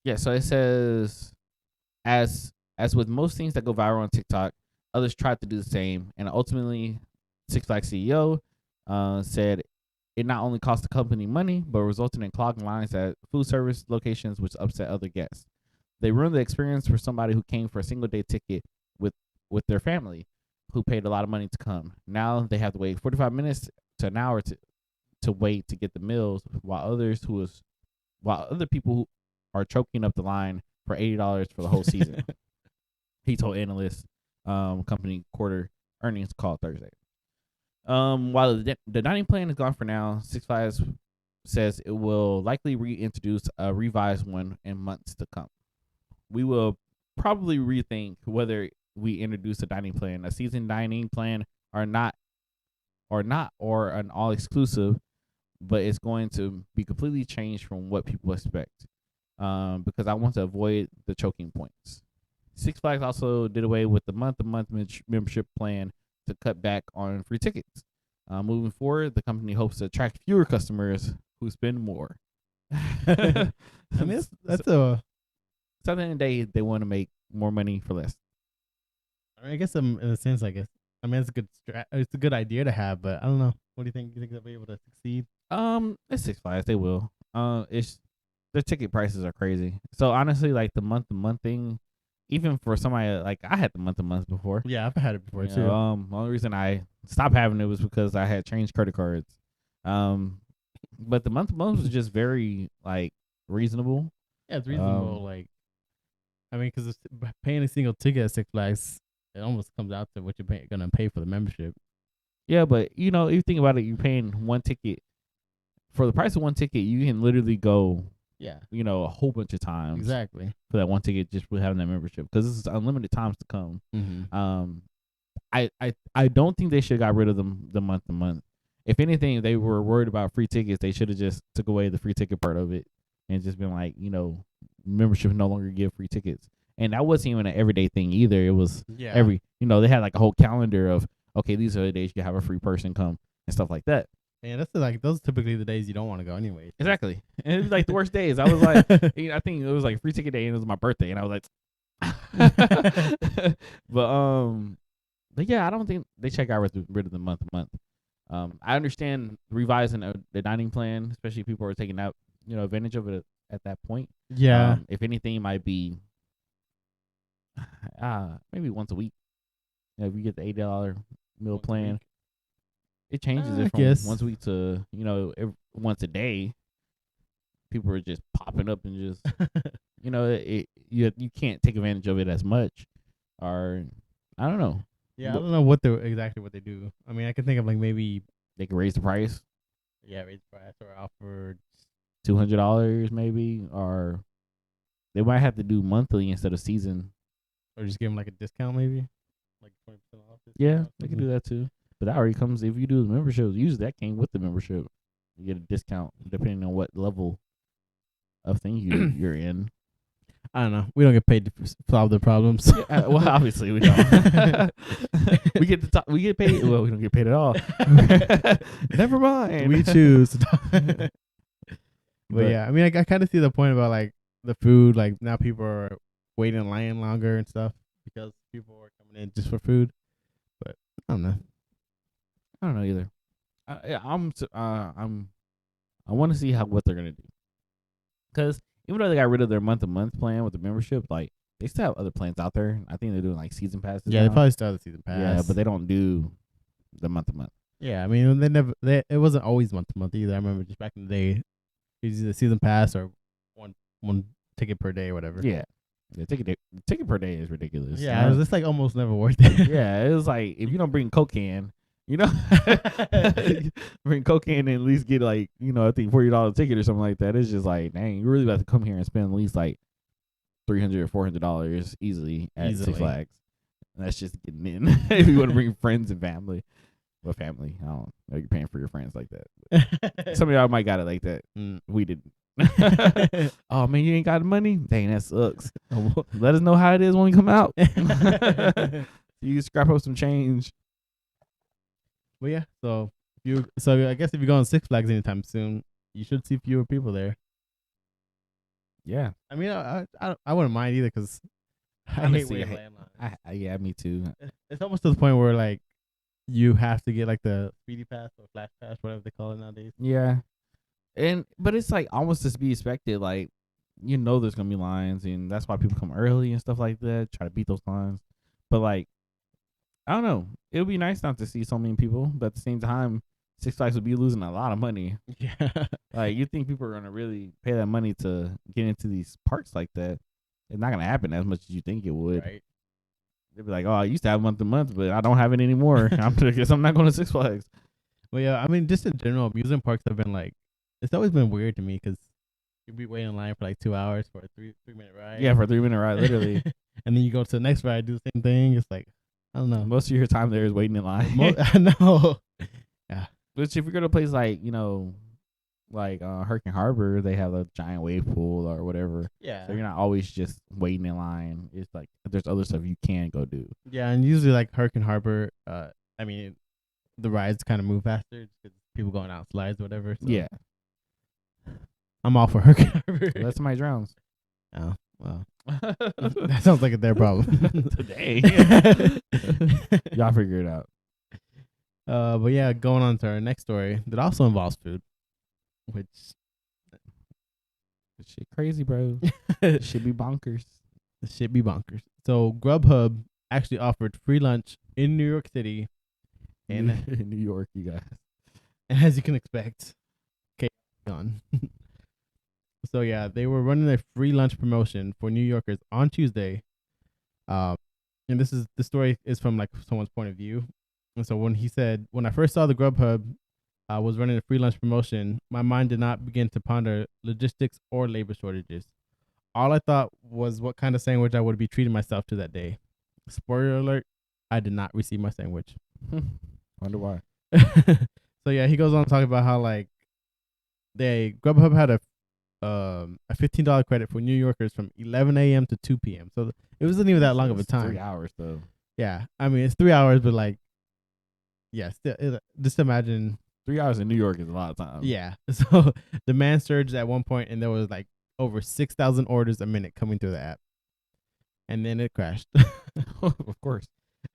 B: Yeah, so it says, as with most things that go viral on TikTok, others tried to do the same, and ultimately, Six Flags CEO said it not only cost the company money, but resulted in clogged lines at food service locations, which upset other guests. They ruined the experience for somebody who came for a single day ticket with their family, who paid a lot of money to come. Now they have to wait 45 minutes to an hour to wait to get the meals, while other people who are choking up the line for $80 for the whole season. He told analysts, company quarter earnings call Thursday. While the dining plan is gone for now, Six Flags says it will likely reintroduce a revised one in months to come. We will probably rethink whether we introduce a dining plan, a season dining plan, or an all exclusive, but it's going to be completely changed from what people expect. Because I want to avoid the choking points. Six Flags also did away with the month-to-month membership plan to cut back on free tickets. Moving forward, the company hopes to attract fewer customers who spend more.
A: I mean, that's
B: so at the end of the day, they want to make more money for less.
A: I mean, I guess in a sense, I guess. I mean, it's a good idea to have, but I don't know. What do you think? You think they'll be able to succeed?
B: It's Six Flags. They will. It's their ticket prices are crazy. So honestly, like the month-to-month thing, even for somebody like I had the month-to-month before.
A: Yeah, I've had it before too.
B: The only reason I stopped having it was because I had changed credit cards. But the month-to-month was just very like reasonable.
A: Yeah, it's reasonable. Like, I mean, because paying a single ticket at Six Flags, it almost comes out to what you're gonna pay for the membership.
B: Yeah, but you know, if you think about it, you're paying one ticket. For the price of one ticket, you can literally go,
A: Yeah,
B: you know, a whole bunch of times
A: exactly.
B: for that one ticket just for having that membership, because this is unlimited times to come.
A: Mm-hmm.
B: I don't think they should have got rid of the month to month. If anything, if they were worried about free tickets, they should have just took away the free ticket part of it and just been like, you know, membership no longer give free tickets. And that wasn't even an everyday thing either. It was every, you know, they had like a whole calendar of, okay, these are the days you have a free person come and stuff like that.
A: And that's like those are typically the days you don't want to go anyway.
B: Exactly. And it was like the worst days. I was like, you know, I think it was like free ticket day and it was my birthday and I was like, but yeah, I don't think they should got rid of the month to month. I understand revising the dining plan, especially if people are taking out, you know, advantage of it at that point.
A: Yeah.
B: If anything, it might be maybe once a week. You know, if you get the $80 meal plan, it changes it from once a week to, you know, once a day. People are just popping up and just, you know, you can't take advantage of it as much, or I don't know.
A: Yeah, I don't know exactly what they do. I mean, I can think of like maybe
B: they could raise the price.
A: Yeah, raise the price or offer
B: $200 maybe, or they might have to do monthly instead of season,
A: or just give them like a discount maybe, like 20% off.
B: Yeah, they can do that too. But that already comes if you do the membership. Usually that came with the membership. You get a discount depending on what level of thing you're in.
A: I don't know. We don't get paid to solve the problems.
B: Yeah, well, obviously we don't. We get we get paid. Well, we don't get paid at all. Never mind.
A: We choose. But yeah, I mean, I kind of see the point about like the food. Like now people are waiting in line longer and stuff because people are coming in just for food. But I don't know.
B: I don't know either. I'm I want to see what they're gonna do. Because even though they got rid of their month-to-month plan with the membership, like they still have other plans out there. I think they're doing like season passes
A: Yeah, they
B: now.
A: probably started the season
B: Yeah,
A: pass.
B: but they don't do the month-to-month.
A: Yeah, I mean they never. It wasn't always month to month either. I remember just back in the day, it was either season pass or one ticket per day or whatever.
B: Yeah, the ticket per day is ridiculous.
A: Yeah, it was just like almost never worth it.
B: Yeah, it was like if you don't bring cocaine, you know, bring cocaine and at least get like I think $40 ticket or something like that. It's just like dang, you really about to come here and spend at least like $300 or $400 easily at Six Flags. And that's just getting in. If you want to bring friends and family. Well, family, I don't know. You're paying for your friends like that. Some of y'all might got it like that. We didn't. Oh man, you ain't got the money? Dang, that sucks. Let us know how it is when we come out. You scrap up some change.
A: But yeah, so I guess if you go on Six Flags anytime soon, you should see fewer people there.
B: Yeah,
A: I mean, I wouldn't mind either because I hate waiting in lines.
B: Yeah, me too.
A: It's almost to the point where like you have to get like the speedy pass or flash pass, whatever they call it nowadays.
B: Yeah, but it's like almost to be expected. Like there's gonna be lines, and that's why people come early and stuff like that. Try to beat those lines, but like I don't know. It would be nice not to see so many people, but at the same time, Six Flags would be losing a lot of money.
A: Yeah,
B: like you think people are gonna really pay that money to get into these parks like that? It's not gonna happen as much as you think it would.
A: right.
B: They'd be like, "Oh, I used to have month to month, but I don't have it anymore. I guess I'm not going to Six Flags."
A: Well, yeah, I mean, just in general, amusement parks have been like, it's always been weird to me because you'd be waiting in line for like 2 hours for a 3 minute ride.
B: Yeah, for a 3 minute ride, literally.
A: And then you go to the next ride, do the same thing. It's like, I don't know.
B: Most of your time there is waiting in line.
A: I know. Yeah.
B: Which if you go to a place like Hurricane Harbor, they have a giant wave pool or whatever.
A: Yeah.
B: So you're not always just waiting in line. It's like there's other stuff you can go do.
A: Yeah, and usually like Hurricane Harbor, I mean, the rides kind of move faster because people going out slides or whatever. So
B: Yeah.
A: I'm all for Hurricane Harbor.
B: Let somebody drowns.
A: Oh, well. That sounds like their problem.
B: Today. Y'all figure it out.
A: But yeah, going on to our next story that also involves food, which
B: shit crazy, bro. Should be bonkers.
A: Shit be bonkers. So Grubhub actually offered free lunch in New York City, and
B: in New York, you guys.
A: And as you can expect, okay, gone. So yeah, they were running a free lunch promotion for New Yorkers on Tuesday. And the story is from like someone's point of view. And so when he said, when I first saw the Grubhub was running a free lunch promotion, my mind did not begin to ponder logistics or labor shortages. All I thought was what kind of sandwich I would be treating myself to that day. Spoiler alert, I did not receive my sandwich.
B: Wonder why.
A: So yeah, he goes on to talk about how like Grubhub had a $15 credit for New Yorkers from 11 a.m. to 2 p.m. So it wasn't even that long of a time.
B: 3 hours though.
A: Yeah, I mean it's 3 hours, but like, yeah, still, just imagine
B: 3 hours in New York is a lot of time.
A: Yeah, so demand surged at one point, and there was like over 6,000 orders a minute coming through the app, and then it crashed.
B: Of course.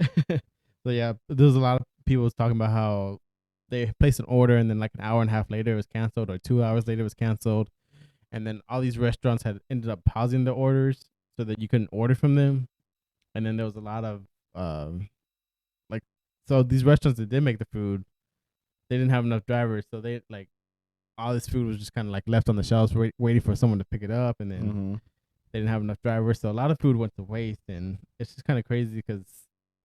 A: So yeah, there was a lot of people talking about how they placed an order, and then like an hour and a half later it was canceled, or 2 hours later it was canceled, and then all these restaurants had ended up pausing the orders so that you couldn't order from them, and then there was a lot of so these restaurants that did make the food, they didn't have enough drivers, so they like all this food was just kind of like left on the shelves waiting for someone to pick it up, and then they didn't have enough drivers, so a lot of food went to waste, and it's just kind of crazy because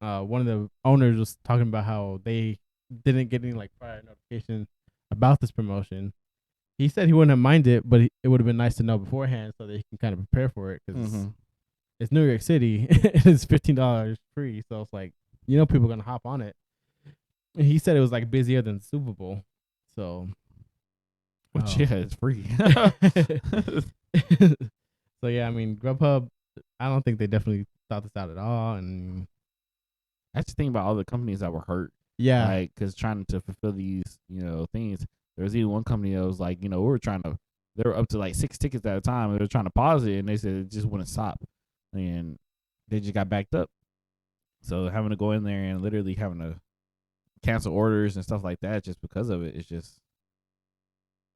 A: one of the owners was talking about how they didn't get any like prior notification about this promotion. He said he wouldn't have minded, but it would have been nice to know beforehand so that he can kind of prepare for it because it's New York City. It's $15 free, so it's like people are gonna hop on it. And he said it was like busier than Super Bowl, so.
B: Which yeah, it's free.
A: So yeah, I mean Grubhub, I don't think they definitely thought this out at all, and
B: that's the thing about all the companies that were hurt.
A: Yeah,
B: like because trying to fulfill these things. There was even one company that was like they were up to like 6 tickets at a time. They were trying to pause it, and they said it just wouldn't stop, and they just got backed up. So having to go in there and literally having to cancel orders and stuff like that just because of it is just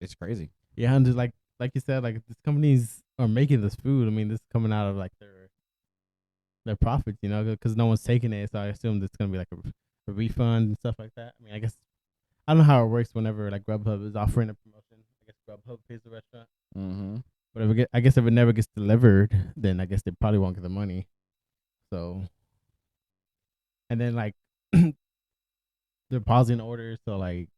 B: It's crazy.
A: Yeah, and just like you said, like these companies are making this food. I mean, this is coming out of like their profits, you know, because no one's taking it. So I assume it's gonna be like a refund and stuff like that. I mean, I guess I don't know how it works whenever like Grubhub is offering a promotion. I guess Grubhub pays the restaurant.
B: Mm-hmm.
A: But I guess if it never gets delivered, then I guess they probably won't get the money. So and then like they're pausing orders, so like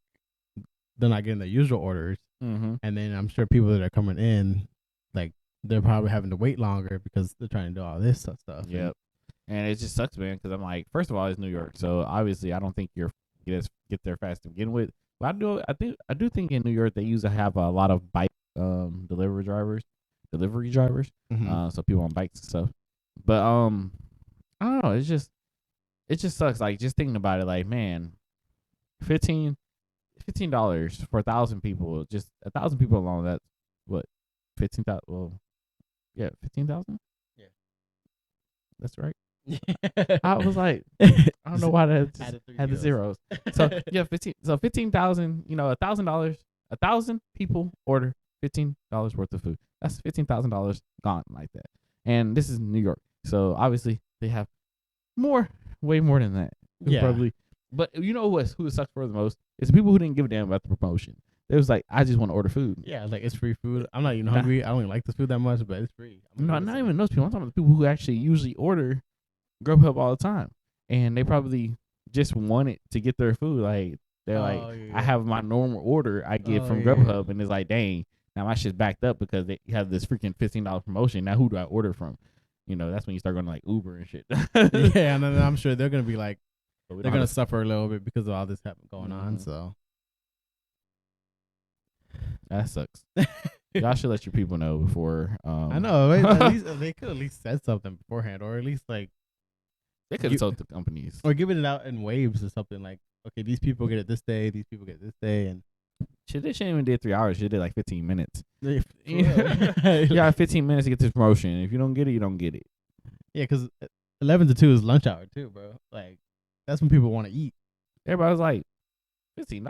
A: they're not getting the usual orders.
B: Mm-hmm.
A: And then I'm sure people that are coming in, like they're probably having to wait longer because they're trying to do all this stuff.
B: Yep. And it just sucks, man, because I'm like, first of all, it's New York, so obviously I don't think you're get there fast to begin with. But I do think in New York they usually have a lot of bike delivery drivers, so people on bikes and stuff. But I don't know, it just sucks. Like just thinking about it, like man, $15 for 1,000 people, just 1,000 people alone. That's what 15,000. Well, yeah, 15,000.
A: Yeah,
B: that's right. I was like, I don't know why that just had the zeros. So yeah, 15,000. You know, $1,000. 1,000 people order $15 worth of food. That's $15,000 gone like that. And this is New York, so obviously they have way more than that.
A: Yeah,
B: probably. But you know who it sucks for the most? It's the people who didn't give a damn about the promotion. It was like, I just want to order food.
A: Yeah, like it's free food. I'm not even hungry. I don't even like this food that much, but it's free.
B: No, not even those people. I'm talking about the people who actually usually order Grubhub all the time, and they probably just wanted to get their food. Like they're I have my normal order I get from Grubhub, and it's like, dang, now my shit's backed up because they have this freaking $15 promotion. Now who do I order from? You know, that's when you start going to like Uber and shit.
A: Yeah, and then I'm sure they're gonna be like, they're gonna suffer a little bit because of all this going on. So
B: that sucks. Y'all should let your people know before.
A: I know. At least they could at least said something beforehand, or at least like
B: they could have told the companies,
A: or giving it out in waves or something. Like, okay, these people get it this day, these people get it this day, and
B: shit. They shouldn't even did 3 hours. She did like 15 minutes.
A: Yeah,
B: you got 15 minutes to get this promotion. If you don't get it, you don't get it.
A: Yeah, because 11 to 2 is lunch hour too, bro. Like that's when people want to eat.
B: Everybody's like, $15. You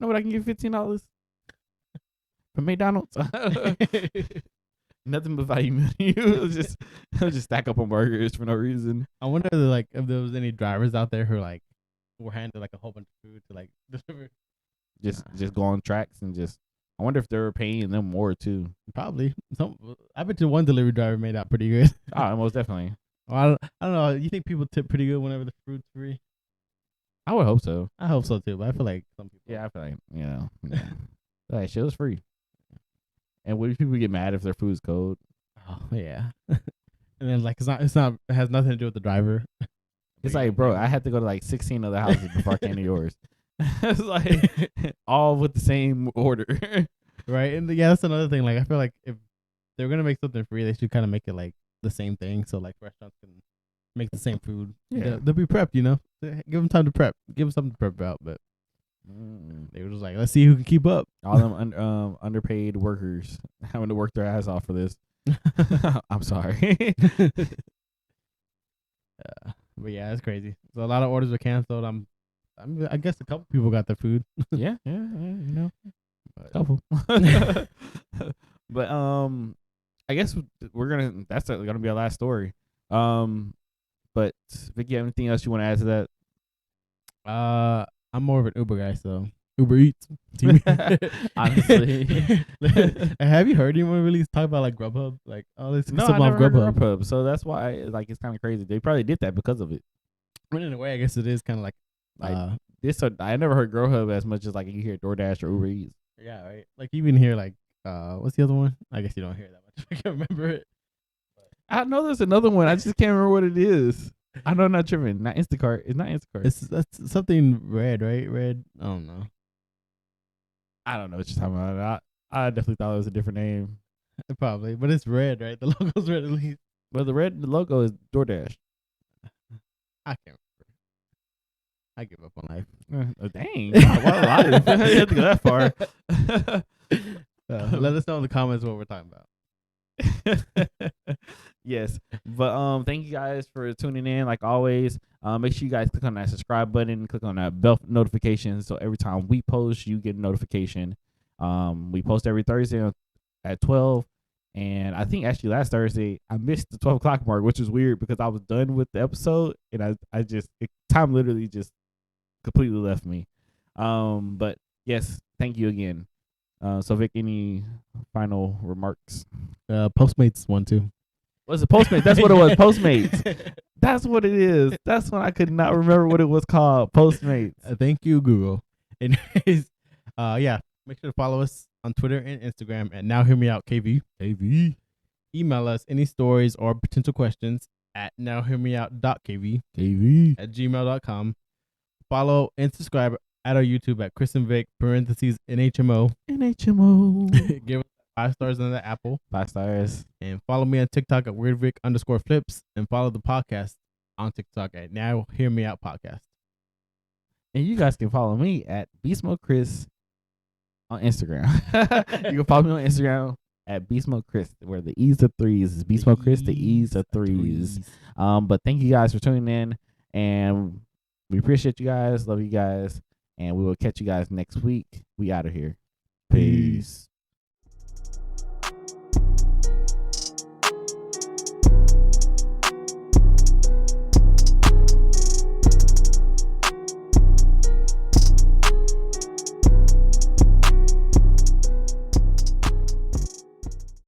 B: know what I can get $15 from McDonald's? Nothing but value menu. It'll just stack up on burgers for no reason.
A: I wonder if there was any drivers out there who like were handed like a whole bunch of food to like deliver.
B: Just go on tracks and just. I wonder if they were paying them more too.
A: Probably. I bet you one delivery driver made out pretty good.
B: Oh, most definitely.
A: Well, I don't know. You think people tip pretty good whenever the fruit's free?
B: I would hope so.
A: I hope so too, but I feel like some people.
B: Yeah, I feel like yeah. Like shit was free. And what if people get mad if their food's cold?
A: Oh yeah. And then like it has nothing to do with the driver.
B: It's like, bro, I had to go to like 16 other houses before I came to yours. It's like all with the same order.
A: Right. And yeah, that's another thing. Like I feel like if they're gonna make something free, they should kind of make it like the same thing, so like restaurants can make the same food.
B: Yeah,
A: they'll be prepped, you know. Give them time to prep. Give them something to prep about. But they were just like, let's see who can keep up.
B: All them underpaid workers having to work their ass off for this. I'm sorry.
A: But yeah, it's crazy. So a lot of orders were canceled. I guess a couple people got their food.
B: yeah, you know, a couple. But I guess that's gonna be our last story. But Vicky, you have anything else you want to add to
A: that? I'm more of an Uber guy, so Uber Eats.
B: Honestly,
A: have you heard anyone really talk about like Grubhub? Like, oh, let's
B: no, I never heard of Grubhub, so that's why like it's kind of crazy. They probably did that because of it.
A: But in a way, I guess it is kind of like
B: this. I never heard Grubhub as much as like you hear DoorDash or Uber Eats.
A: Yeah, right. Like you even hear like what's the other one? I guess you don't hear that much. I can't remember it.
B: I know there's another one. I just can't remember what it is. I know, not tripping. Not Instacart. It's not Instacart.
A: That's something red, right? Red. I don't know.
B: I don't know what you're talking about. I definitely thought it was a different name.
A: Probably, but it's red, right? The logo's red at least.
B: But the logo is DoorDash.
A: I can't remember. I give up on life.
B: Dang. What a life. You have to go that far.
A: Let us know in the comments what we're talking about.
B: Yes, but thank you guys for tuning in. Like always, make sure you guys click on that subscribe button, click on that bell notification, so every time we post, you get a notification. We post every Thursday at 12. And I think actually last Thursday I missed the 12 o'clock mark, which is weird because I was done with the episode and time literally just completely left me. But yes, thank you again. So Vic, any final remarks?
A: Postmates one too.
B: Was it Postmates? That's what it was. Postmates. That's what it is. That's when I could not remember what it was called. Postmates.
A: Thank you, Google. Anyways, yeah, make sure to follow us on Twitter and Instagram at nowhearmeout.kv. KV. Email us any stories or potential questions at nowhearmeout.kv. KV. At gmail.com. Follow and subscribe at our YouTube at Chris and Vic, parentheses NHMO.
B: NHMO.
A: Give us 5 stars on the Apple.
B: 5 stars.
A: And follow me on TikTok at weirdvic_flips. And follow the podcast on TikTok at Now Hear Me Out Podcast.
B: And you guys can follow me at Beast Mode Chris on Instagram. You can follow me on Instagram at Beast Mode Chris, where the E's are threes. Is Beast Mode Chris, the E's are threes. But thank you guys for tuning in. And we appreciate you guys. Love you guys. And we will catch you guys next week. We out of here. Peace.